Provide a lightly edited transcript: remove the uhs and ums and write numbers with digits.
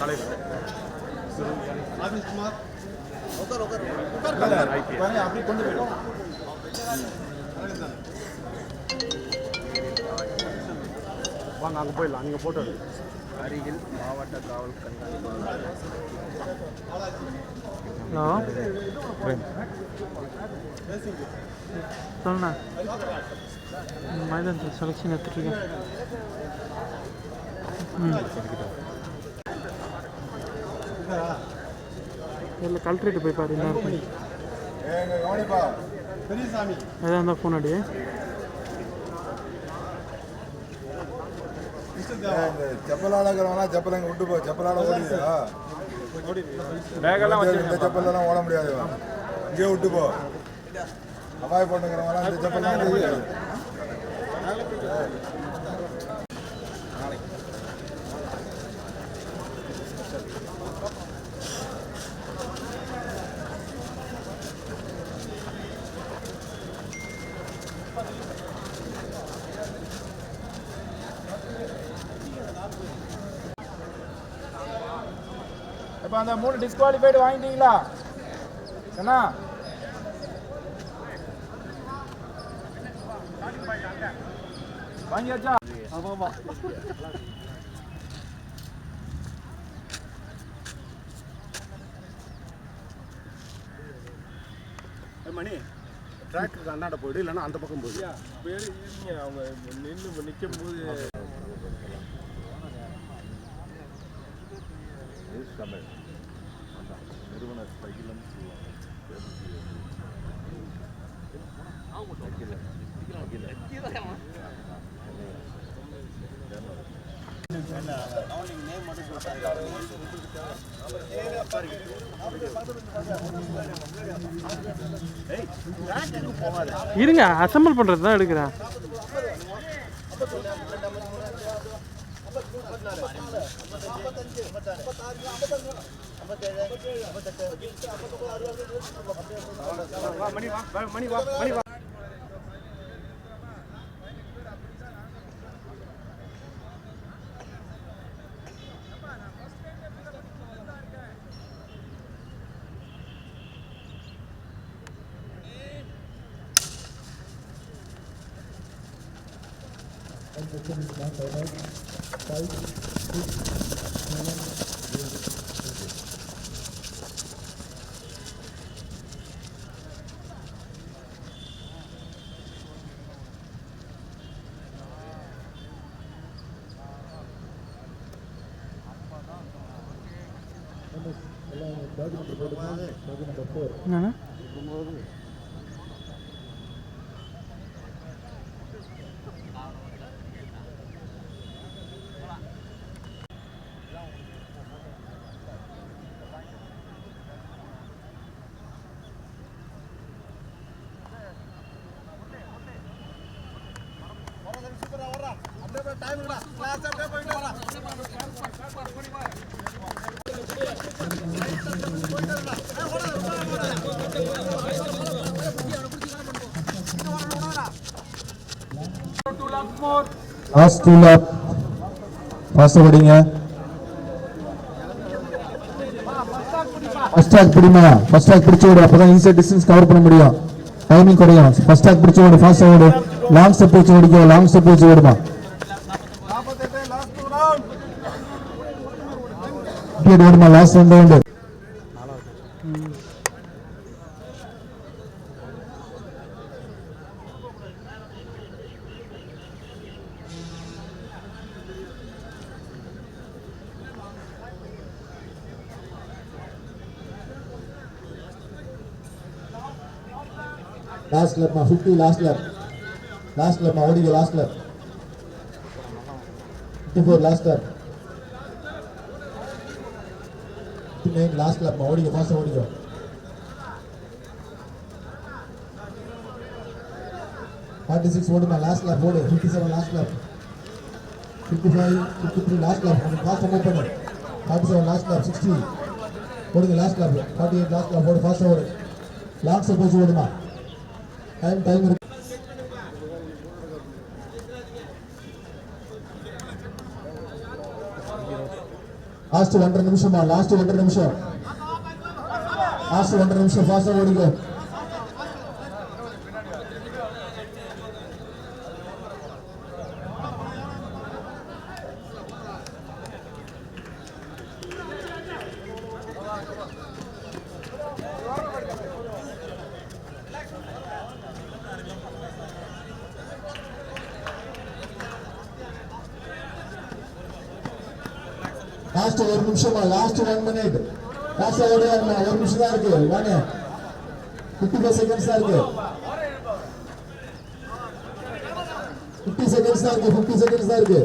தலைவர் ஆபீஸ் குமார் அப்படி கொண்டு போயிடும். வாங்க அங்கே போயிடலாம். நீங்கள் போட்டோ அருகில் மாவட்ட காவல் கண்காணிப்பாளர். ஹலோ சொல்லுண்ணா. மைதானத்தில் செலெக்ஷன் எடுத்துட்ருக்கேன். இல்லை கலெக்டரேட்டு போய் பாரு. என்ன இருக்கு எதாக இருந்தால் ஃபோன் அடி. செப்பலாடுறவனா செப்பல் அங்கே விட்டு போ. செப்பலாட ஓடிடுதா? இந்த செப்பல்லாம் ஓட முடியாது. இங்கே விட்டு போ. அவாய் போட்டுங்கிறவனா இந்த செப்பல்லாம் முடியாது. இப்போ அந்த 3 டிஸ்குவாலிஃபைடு வாங்கிட்டீங்களா? என்ன வாங்கியாச்சா? ஆமாம். மணி ட்ராக்கு அண்ணாட போயிடு, இல்லைன்னா அந்த பக்கம் போயிடு. அவங்க நின்று நிற்கும் போது நிறுவனர் பகிலம் இருங்க, அசம்பிள் பண்ணுறது தான் எடுக்கிறேன். மணி வா. என்னண்ணா லாஸ்ட் 2 லேப் ஃபாஸ்ட்டாக படிங்க. ஃபர்ஸ்ட் டாக் பிடிமா. ஃபர்ஸ்ட் டாக் பிடிச்சு ஓடு. அப்போ தான் ஈஸியாக டிஸ்டன்ஸ் கவர் பண்ண முடியும். டைமிங் குறையும். ஃபர்ஸ்ட் டாக் பிடிச்சு ஓடு. ஃபாஸ்ட்டாக ஓடு. லாங் ஸ்டெப் வச்சு ஓடிக்கோ. லாங் ஸ்டெப் வச்சு ஓடுமா. ஓடுமா. Last 2 round. Last lap ma 50 last lap ma odiga last lap 54 last lap 59 last lap ma odiga fast odiga 46 oduma last lap ode 57 last lap 55 53 last lap fast move pannu 47 last lap 60 odiga last lap 48 last lap ode fast ode long step oduma time இருக்கு. Last 1.5 நிமிஷமா, last 1.5 நிமிஷம், last 1.5 நிமிஷம், ஃபாஸ்டா ஓடிங்க. Last 1 நிமிஷமா, last 1 minute, last ஓடுங்க. 1 நிமிஷம் தான் இருக்கு. வாங்க, 55 செகண்ட்ஸ் தான் இருக்கு. 50 செகண்ட்ஸ் தான் இருக்கு. 50 செகண்ட்ஸ் தான் இருக்கு.